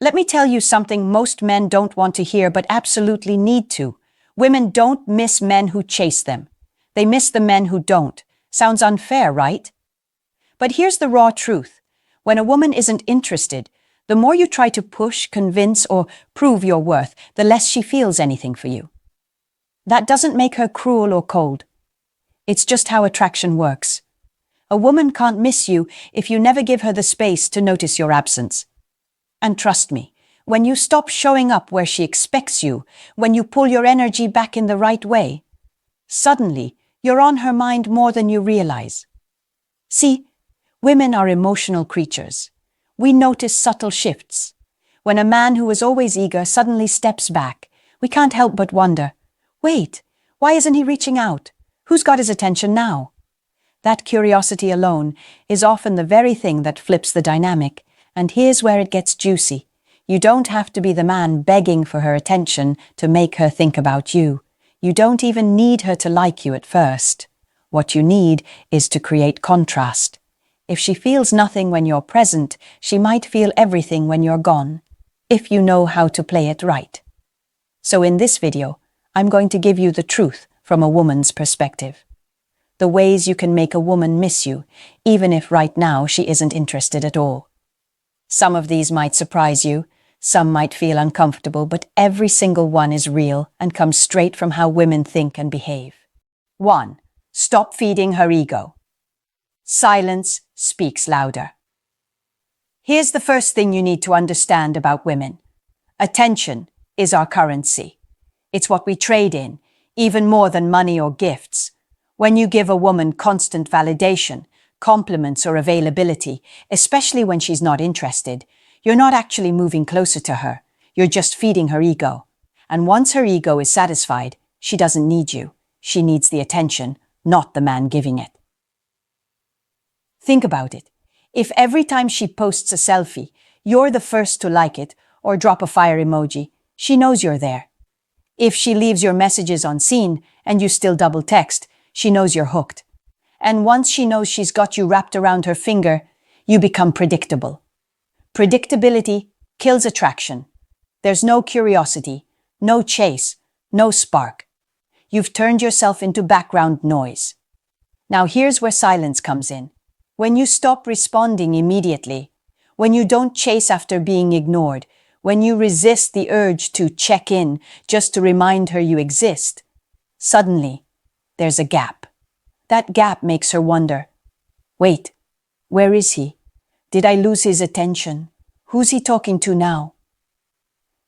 Let me tell you something most men don't want to hear but absolutely need to. Women don't miss men who chase them. They miss the men who don't. Sounds unfair, right? But here's the raw truth. When a woman isn't interested, the more you try to push, convince, or prove your worth, the less she feels anything for you. That doesn't make her cruel or cold. It's just how attraction works. A woman can't miss you if you never give her the space to notice your absence. And trust me, when you stop showing up where she expects you, when you pull your energy back in the right way, suddenly you're on her mind more than you realize. See, women are emotional creatures. We notice subtle shifts. When a man who was always eager suddenly steps back, we can't help but wonder, wait, why isn't he reaching out? Who's got his attention now? That curiosity alone is often the very thing that flips the dynamic, and here's where it gets juicy. You don't have to be the man begging for her attention to make her think about you. You don't even need her to like you at first. What you need is to create contrast. If she feels nothing when you're present, she might feel everything when you're gone, if you know how to play it right. So in this video, I'm going to give you the truth from a woman's perspective. The ways you can make a woman miss you, even if right now she isn't interested at all. Some of these might surprise you, some might feel uncomfortable, but every single one is real and comes straight from how women think and behave. 1. Stop feeding her ego. Silence speaks louder. Here's the first thing you need to understand about women. Attention is our currency. It's what we trade in, even more than money or gifts. When you give a woman constant validation, compliments or availability, especially when she's not interested, you're not actually moving closer to her. You're just feeding her ego. And once her ego is satisfied, she doesn't need you. She needs the attention, not the man giving it. Think about it. If every time she posts a selfie, you're the first to like it or drop a fire emoji, she knows you're there. If she leaves your messages unseen and you still double text, she knows you're hooked. And once she knows she's got you wrapped around her finger, you become predictable. Predictability kills attraction. There's no curiosity, no chase, no spark. You've turned yourself into background noise. Now here's where silence comes in. When you stop responding immediately, when you don't chase after being ignored, when you resist the urge to check in just to remind her you exist, suddenly there's a gap. That gap makes her wonder, wait, where is he? Did I lose his attention? Who's he talking to now?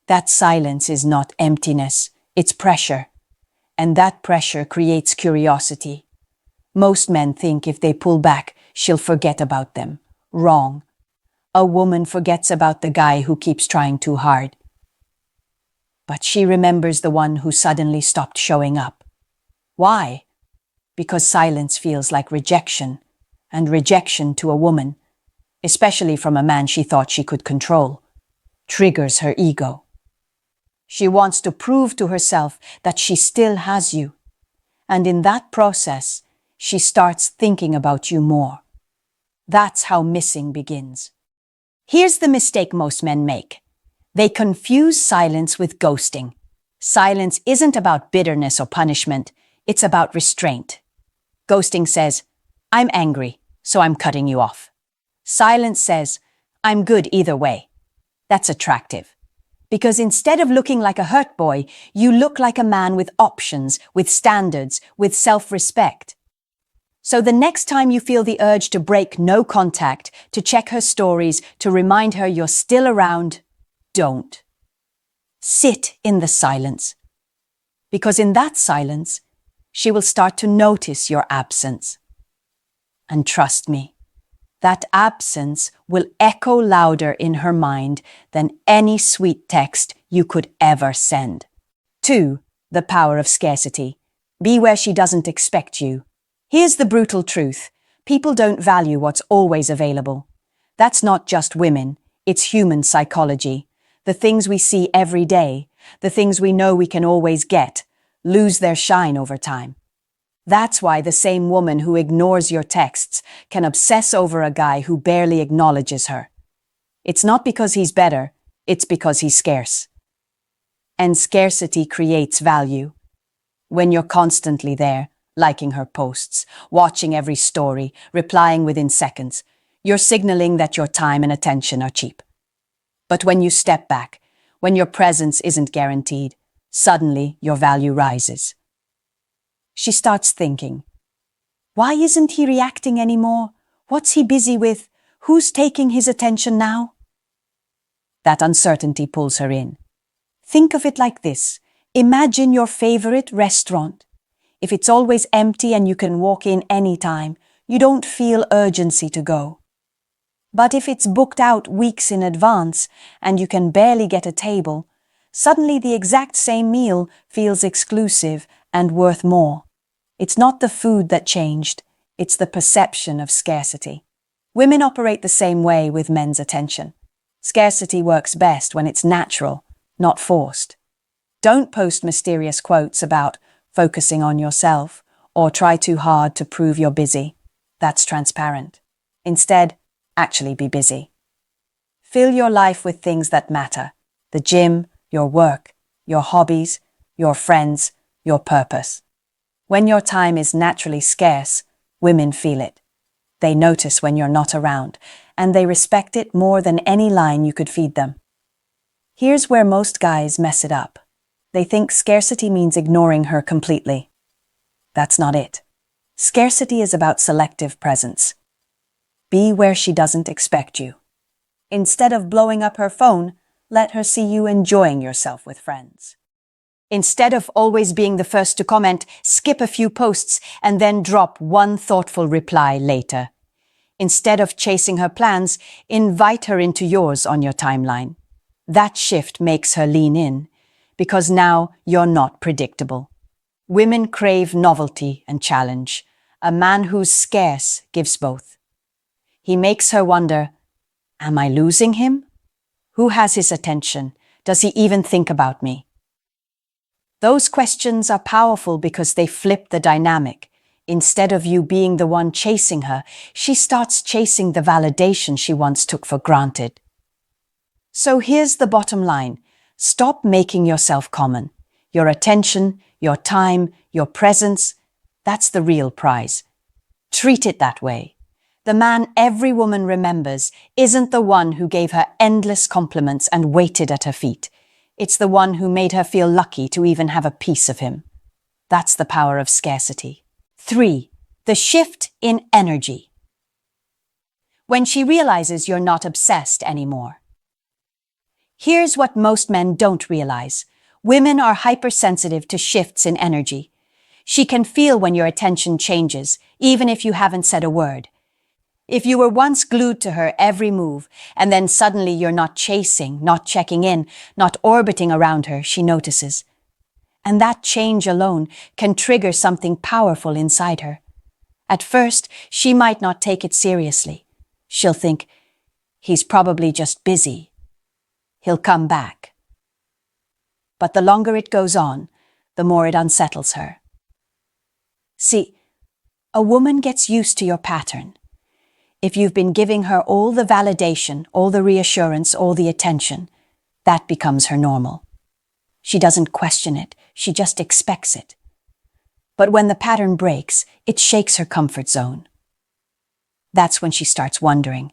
That silence is not emptiness, it's pressure. And that pressure creates curiosity. Most men think if they pull back, she'll forget about them. Wrong. A woman forgets about the guy who keeps trying too hard. But she remembers the one who suddenly stopped showing up. Why? Because silence feels like rejection, and rejection to a woman, especially from a man she thought she could control, triggers her ego. She wants to prove to herself that she still has you, and in that process, she starts thinking about you more. That's how missing begins. Here's the mistake most men make. They confuse silence with ghosting. Silence isn't about bitterness or punishment, it's about restraint. Ghosting says, I'm angry, so I'm cutting you off. Silence says, I'm good either way. That's attractive. Because instead of looking like a hurt boy, you look like a man with options, with standards, with self-respect. So the next time you feel the urge to break no contact, to check her stories, to remind her you're still around, don't. Sit in the silence. Because in that silence, she will start to notice your absence. And trust me, that absence will echo louder in her mind than any sweet text you could ever send. 2. The power of scarcity. Be where she doesn't expect you. Here's the brutal truth. People don't value what's always available. That's not just women, it's human psychology. The things we see every day, the things we know we can always get, lose their shine over time. That's why the same woman who ignores your texts can obsess over a guy who barely acknowledges her. It's not because he's better, It's because he's scarce. And scarcity creates value. When you're constantly there, liking her posts, watching every story, replying within seconds, you're signaling that your time and attention are cheap. But when you step back, when your presence isn't guaranteed, suddenly your value rises. She starts thinking, why isn't he reacting anymore? What's he busy with? Who's taking his attention now? That uncertainty pulls her in. Think of it like this. Imagine your favorite restaurant. If it's always empty and you can walk in anytime, you don't feel urgency to go. But if it's booked out weeks in advance and you can barely get a table, suddenly the exact same meal feels exclusive and worth more. It's not the food that changed, it's the perception of scarcity. Women operate the same way with men's attention. Scarcity works best when it's natural, not forced. Don't post mysterious quotes about focusing on yourself or try too hard to prove you're busy. That's transparent. Instead, actually be busy. Fill your life with things that matter: the gym, your work, your hobbies, your friends, your purpose. When your time is naturally scarce, women feel it. They notice when you're not around, and they respect it more than any line you could feed them. Here's where most guys mess it up. They think scarcity means ignoring her completely. That's not it. Scarcity is about selective presence. Be where she doesn't expect you. Instead of blowing up her phone, let her see you enjoying yourself with friends. Instead of always being the first to comment, skip a few posts and then drop one thoughtful reply later. Instead of chasing her plans, invite her into yours on your timeline. That shift makes her lean in, because now you're not predictable. Women crave novelty and challenge. A man who's scarce gives both. He makes her wonder, am I losing him? Who has his attention? Does he even think about me? Those questions are powerful because they flip the dynamic. Instead of you being the one chasing her, she starts chasing the validation she once took for granted. So here's the bottom line. Stop making yourself common. Your attention, your time, your presence, that's the real prize. Treat it that way. The man every woman remembers isn't the one who gave her endless compliments and waited at her feet. It's the one who made her feel lucky to even have a piece of him. That's the power of scarcity. 3. The shift in energy. When she realizes you're not obsessed anymore. Here's what most men don't realize. Women are hypersensitive to shifts in energy. She can feel when your attention changes, even if you haven't said a word. If you were once glued to her every move, and then suddenly you're not chasing, not checking in, not orbiting around her, she notices. And that change alone can trigger something powerful inside her. At first, she might not take it seriously. She'll think, he's probably just busy. He'll come back. But the longer it goes on, the more it unsettles her. See, a woman gets used to your pattern. If you've been giving her all the validation, all the reassurance, all the attention, that becomes her normal. She doesn't question it, she just expects it. But when the pattern breaks, it shakes her comfort zone. That's when she starts wondering,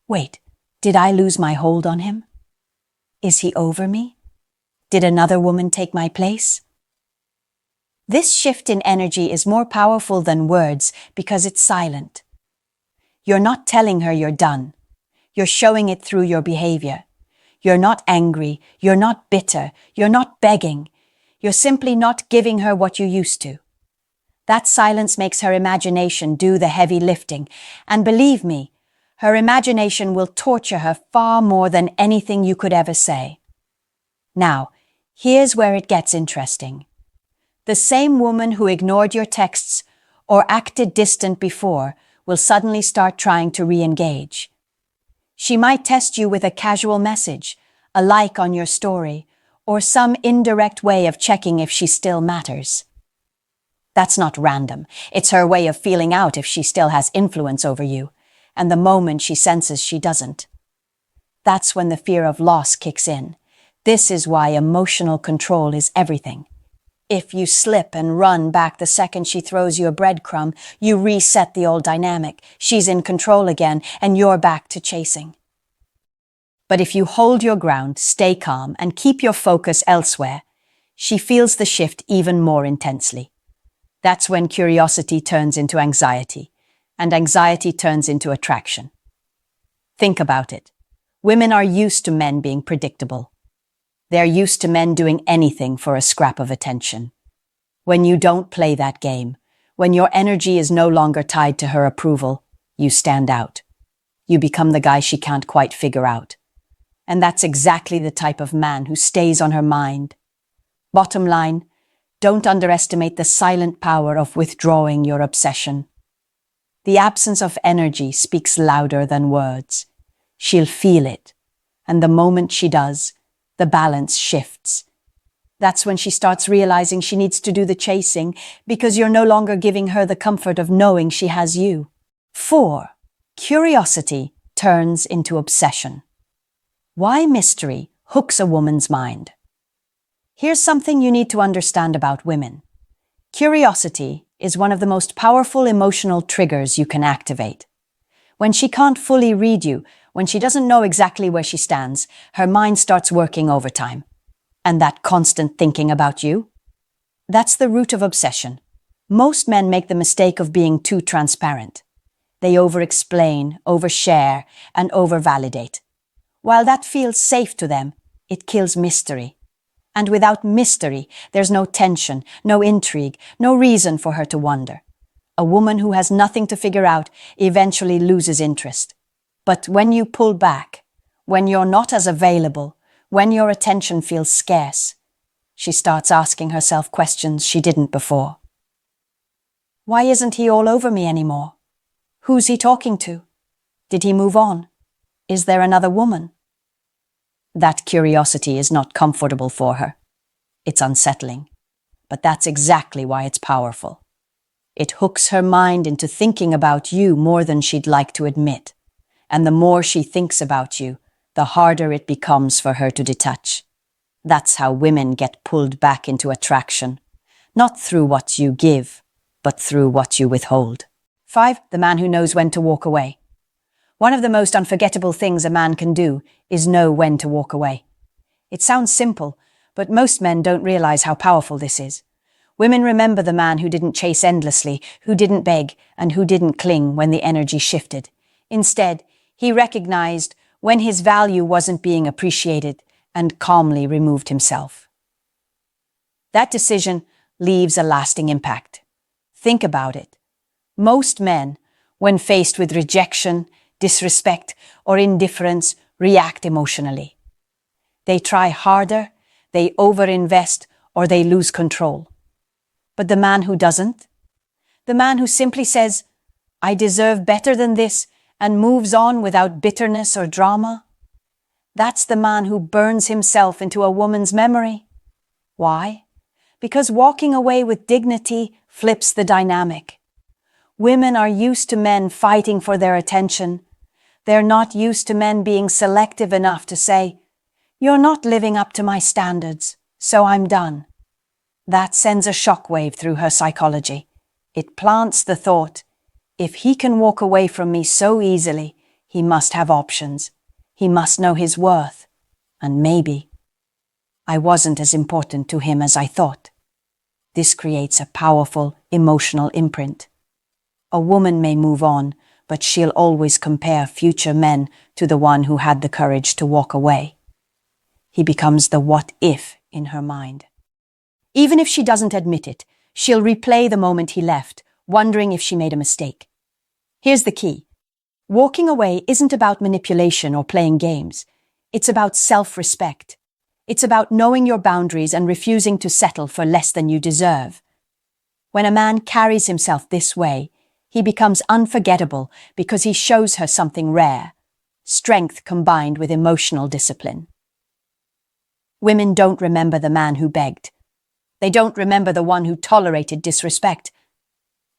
wait, did I lose my hold on him? Is he over me? Did another woman take my place? This shift in energy is more powerful than words because it's silent. You're not telling her you're done. You're showing it through your behavior. You're not angry. You're not bitter. You're not begging. You're simply not giving her what you used to. That silence makes her imagination do the heavy lifting. And believe me, her imagination will torture her far more than anything you could ever say. Now, here's where it gets interesting. The same woman who ignored your texts or acted distant before will suddenly start trying to re-engage. She might test you with a casual message, a like on your story, or some indirect way of checking if she still matters. That's not random. It's her way of feeling out if she still has influence over you, and the moment she senses she doesn't. That's when the fear of loss kicks in. This is why emotional control is everything. If you slip and run back the second she throws you a breadcrumb, you reset the old dynamic. She's in control again, and you're back to chasing. But if you hold your ground, stay calm, and keep your focus elsewhere, she feels the shift even more intensely. That's when curiosity turns into anxiety, and anxiety turns into attraction. Think about it. Women are used to men being predictable. They're used to men doing anything for a scrap of attention. When you don't play that game, when your energy is no longer tied to her approval, you stand out. You become the guy she can't quite figure out. And that's exactly the type of man who stays on her mind. Bottom line, don't underestimate the silent power of withdrawing your obsession. The absence of energy speaks louder than words. She'll feel it, and the moment she does, the balance shifts. That's when she starts realizing she needs to do the chasing because you're no longer giving her the comfort of knowing she has you. 4. Curiosity turns into obsession. Why mystery hooks a woman's mind. Here's something you need to understand about women. Curiosity is one of the most powerful emotional triggers you can activate. When she can't fully read you, when she doesn't know exactly where she stands, her mind starts working overtime. And that constant thinking about you? That's the root of obsession. Most men make the mistake of being too transparent. They over-explain, overshare, and over-validate. While that feels safe to them, it kills mystery. And without mystery, there's no tension, no intrigue, no reason for her to wonder. A woman who has nothing to figure out eventually loses interest. But when you pull back, when you're not as available, when your attention feels scarce, she starts asking herself questions she didn't before. Why isn't he all over me anymore? Who's he talking to? Did he move on? Is there another woman? That curiosity is not comfortable for her. It's unsettling. But that's exactly why it's powerful. It hooks her mind into thinking about you more than she'd like to admit. And the more she thinks about you, the harder it becomes for her to detach. That's how women get pulled back into attraction. Not through what you give, but through what you withhold. 5. The man who knows when to walk away. One of the most unforgettable things a man can do is know when to walk away. It sounds simple, but most men don't realize how powerful this is. Women remember the man who didn't chase endlessly, who didn't beg, and who didn't cling when the energy shifted. Instead, he recognized when his value wasn't being appreciated and calmly removed himself. That decision leaves a lasting impact. Think about it. Most men, when faced with rejection, disrespect, or indifference, react emotionally. They try harder, they overinvest, or they lose control. But the man who doesn't? The man who simply says, "I deserve better than this," and moves on without bitterness or drama? That's the man who burns himself into a woman's memory. Why? Because walking away with dignity flips the dynamic. Women are used to men fighting for their attention. They're not used to men being selective enough to say, "You're not living up to my standards, so I'm done." That sends a shockwave through her psychology. It plants the thought, if he can walk away from me so easily, he must have options. He must know his worth. And maybe I wasn't as important to him as I thought. This creates a powerful emotional imprint. A woman may move on, but she'll always compare future men to the one who had the courage to walk away. He becomes the what if in her mind. Even if she doesn't admit it, she'll replay the moment he left, wondering if she made a mistake. Here's the key. Walking away isn't about manipulation or playing games. It's about self-respect. It's about knowing your boundaries and refusing to settle for less than you deserve. When a man carries himself this way, he becomes unforgettable because he shows her something rare, strength combined with emotional discipline. Women don't remember the man who begged. They don't remember the one who tolerated disrespect.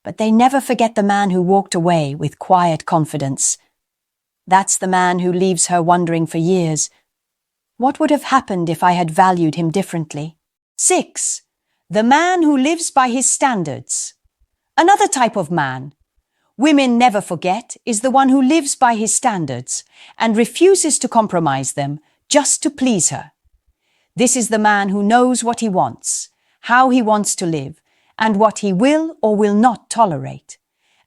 But they never forget the man who walked away with quiet confidence. That's the man who leaves her wondering for years, what would have happened if I had valued him differently? 6. The man who lives by his standards. Another type of man women never forget is the one who lives by his standards and refuses to compromise them just to please her. This is the man who knows what he wants, how he wants to live, and what he will or will not tolerate.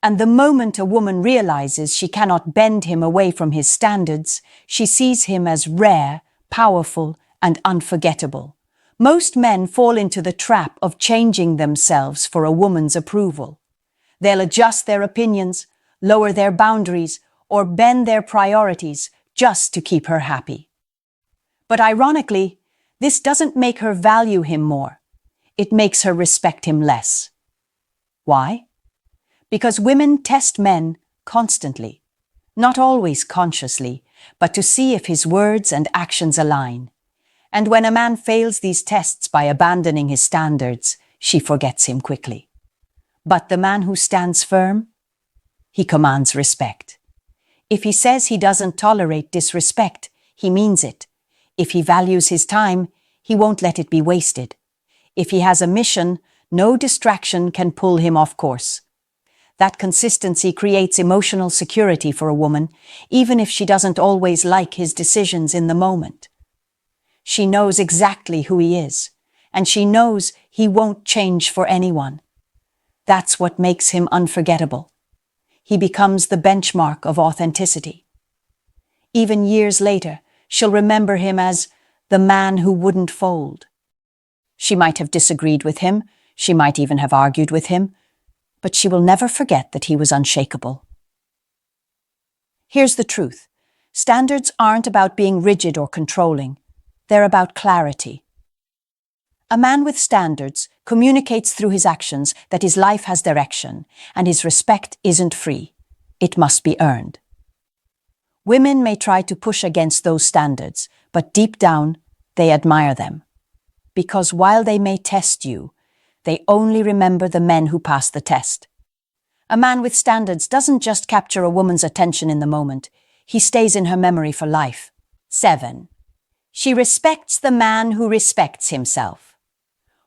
And the moment a woman realizes she cannot bend him away from his standards, she sees him as rare, powerful, and unforgettable. Most men fall into the trap of changing themselves for a woman's approval. They'll adjust their opinions, lower their boundaries, or bend their priorities just to keep her happy. But ironically, this doesn't make her value him more. It makes her respect him less. Why? Because women test men constantly, not always consciously, but to see if his words and actions align. And when a man fails these tests by abandoning his standards, she forgets him quickly. But the man who stands firm, he commands respect. If he says he doesn't tolerate disrespect, he means it. If he values his time, he won't let it be wasted. If he has a mission, no distraction can pull him off course. That consistency creates emotional security for a woman, even if she doesn't always like his decisions in the moment. She knows exactly who he is, and she knows he won't change for anyone. That's what makes him unforgettable. He becomes the benchmark of authenticity. Even years later, she'll remember him as the man who wouldn't fold. She might have disagreed with him, she might even have argued with him, but she will never forget that he was unshakable. Here's the truth. Standards aren't about being rigid or controlling. They're about clarity. A man with standards communicates through his actions that his life has direction, and his respect isn't free. It must be earned. Women may try to push against those standards, but deep down, they admire them. Because while they may test you, they only remember the men who pass the test. A man with standards doesn't just capture a woman's attention in the moment, he stays in her memory for life. 7. She respects the man who respects himself.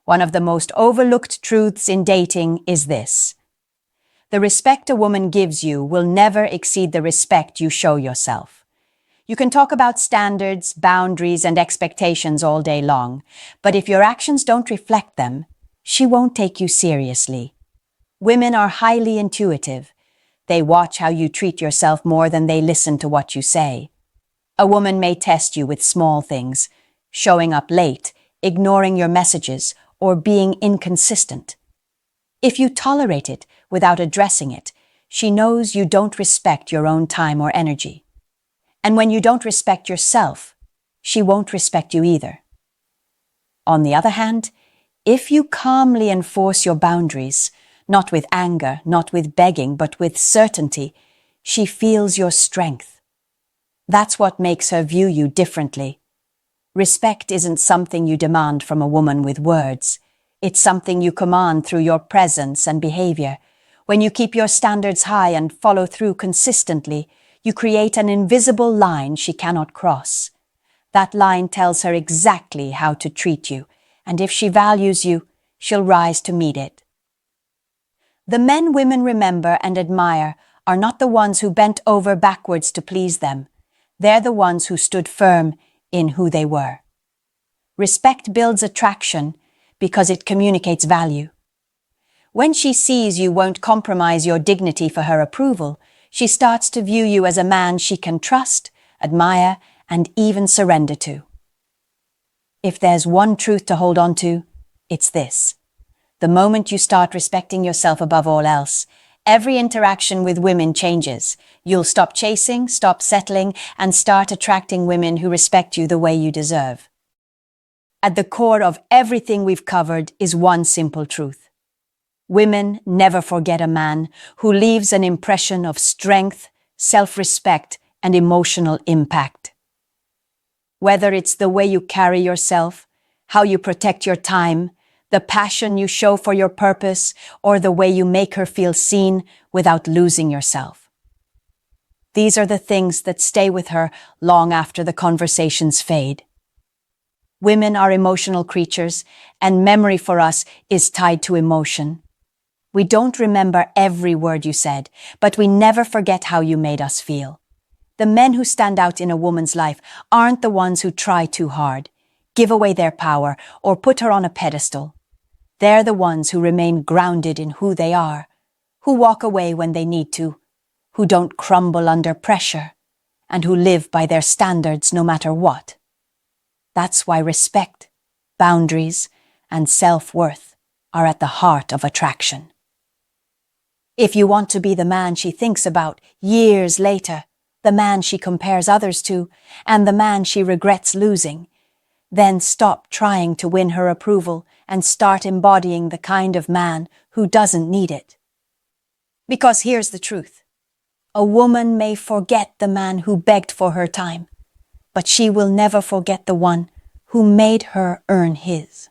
One of the most overlooked truths in dating is this. The respect a woman gives you will never exceed the respect you show yourself. You can talk about standards, boundaries, and expectations all day long, but if your actions don't reflect them, she won't take you seriously. Women are highly intuitive. They watch how you treat yourself more than they listen to what you say. A woman may test you with small things, showing up late, ignoring your messages, or being inconsistent. If you tolerate it without addressing it, she knows you don't respect your own time or energy. And when you don't respect yourself, she won't respect you either. On the other hand, if you calmly enforce your boundaries, not with anger, not with begging, but with certainty, she feels your strength. That's what makes her view you differently. Respect isn't something you demand from a woman with words. It's something you command through your presence and behavior. When you keep your standards high and follow through consistently, you create an invisible line she cannot cross. That line tells her exactly how to treat you, and if she values you, she'll rise to meet it. The men women remember and admire are not the ones who bent over backwards to please them. They're the ones who stood firm in who they were. Respect builds attraction because it communicates value. When she sees you won't compromise your dignity for her approval, she starts to view you as a man she can trust, admire, and even surrender to. If there's one truth to hold on to, it's this. The moment you start respecting yourself above all else, every interaction with women changes. You'll stop chasing, stop settling, and start attracting women who respect you the way you deserve. At the core of everything we've covered is one simple truth. Women never forget a man who leaves an impression of strength, self-respect, and emotional impact. Whether it's the way you carry yourself, how you protect your time, the passion you show for your purpose, or the way you make her feel seen without losing yourself. These are the things that stay with her long after the conversations fade. Women are emotional creatures, and memory for us is tied to emotion. We don't remember every word you said, but we never forget how you made us feel. The men who stand out in a woman's life aren't the ones who try too hard, give away their power, or put her on a pedestal. They're the ones who remain grounded in who they are, who walk away when they need to, who don't crumble under pressure, and who live by their standards no matter what. That's why respect, boundaries, and self-worth are at the heart of attraction. If you want to be the man she thinks about years later, the man she compares others to, and the man she regrets losing, then stop trying to win her approval and start embodying the kind of man who doesn't need it. Because here's the truth. A woman may forget the man who begged for her time, but she will never forget the one who made her earn his.